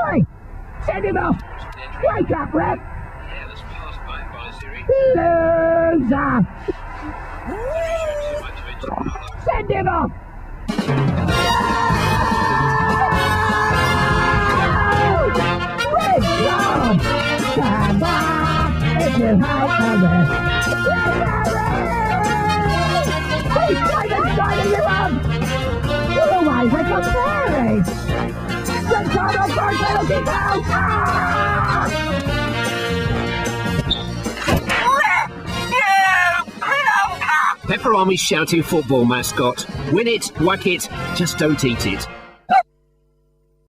Oi! Send him off! Wake up, ref! Yeah, that's past my advisory. Loser! Send him off! Red zone! Stand back if you hate the ref! He's trying to sign you up! You're always like a fairy! Send time of first penalty down! Peperami's shouting football mascot. Win it, whack it, just don't eat it.